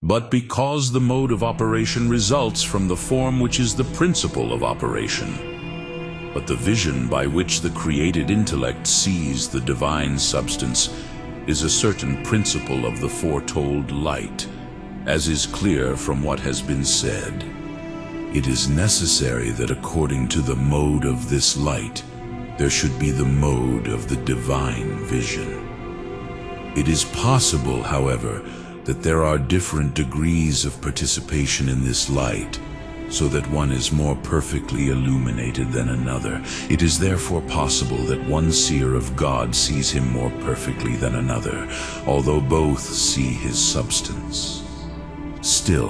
but because the mode of operation results from the form which is the principle of operation. But the vision by which the created intellect sees the divine substance is a certain principle of the foretold light, as is clear from what has been said. It is necessary that according to the mode of this light, there should be the mode of the divine vision. It is possible, however, that there are different degrees of participation in this light, so that one is more perfectly illuminated than another. It is therefore possible that one seer of God sees him more perfectly than another, although both see his substance. Still,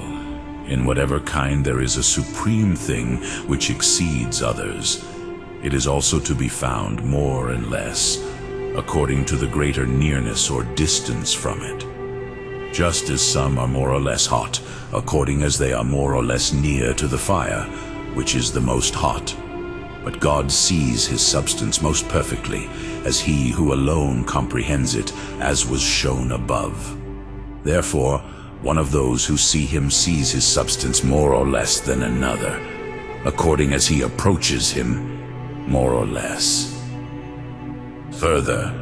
in whatever kind there is a supreme thing which exceeds others, it is also to be found more and less, according to the greater nearness or distance from it. Just as some are more or less hot, according as they are more or less near to the fire, which is the most hot. But God sees his substance most perfectly, as he who alone comprehends it, as was shown above. Therefore, one of those who see him sees his substance more or less than another, according as he approaches him more or less. Further,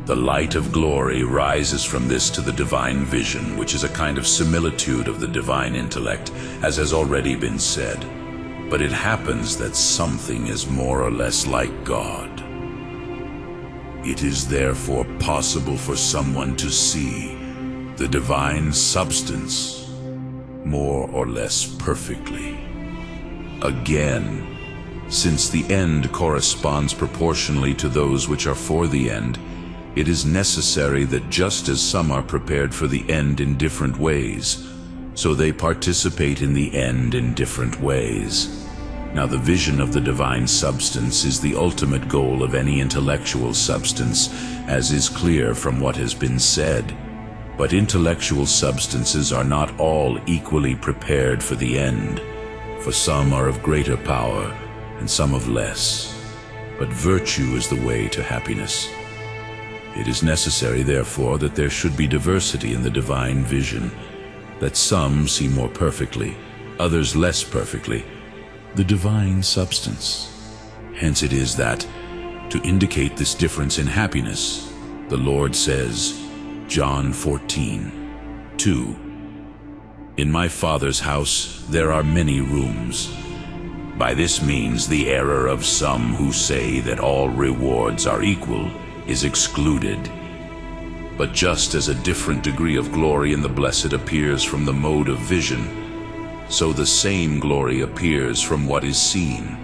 the light of glory rises from this to the divine vision, which is a kind of similitude of the divine intellect, as has already been said. But it happens that something is more or less like God. It is therefore possible for someone to see the divine substance more or less perfectly. Again, since the end corresponds proportionally to those which are for the end, it is necessary that just as some are prepared for the end in different ways, so they participate in the end in different ways. Now the vision of the divine substance is the ultimate goal of any intellectual substance, as is clear from what has been said. But intellectual substances are not all equally prepared for the end, for some are of greater power and some of less. But virtue is the way to happiness. It is necessary, therefore, that there should be diversity in the divine vision, that some see more perfectly, others less perfectly, the divine substance. Hence it is that, to indicate this difference in happiness, the Lord says, John 14:2, "In my Father's house there are many rooms." By this means the error of some who say that all rewards are equal is excluded. But just as a different degree of glory in the blessed appears from the mode of vision, so the same glory appears from what is seen.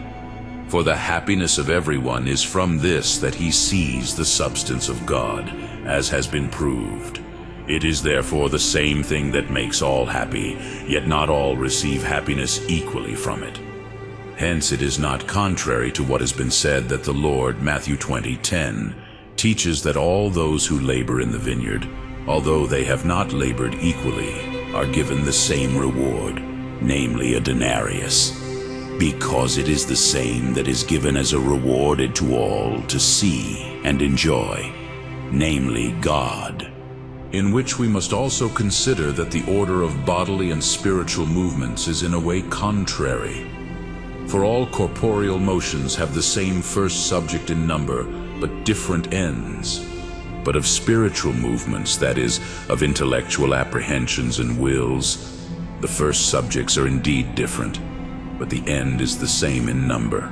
For the happiness of everyone is from this, that he sees the substance of God, as has been proved. It is therefore the same thing that makes all happy, yet not all receive happiness equally from it. Hence it is not contrary to what has been said that the Lord, Matthew 20:10, teaches that all those who labor in the vineyard, although they have not labored equally, are given the same reward, namely a denarius, because it is the same that is given as a reward to all to see and enjoy, namely God. In which we must also consider that the order of bodily and spiritual movements is in a way contrary. For all corporeal motions have the same first subject in number, but different ends. But of spiritual movements, that is, of intellectual apprehensions and wills, the first subjects are indeed different, but the end is the same in number.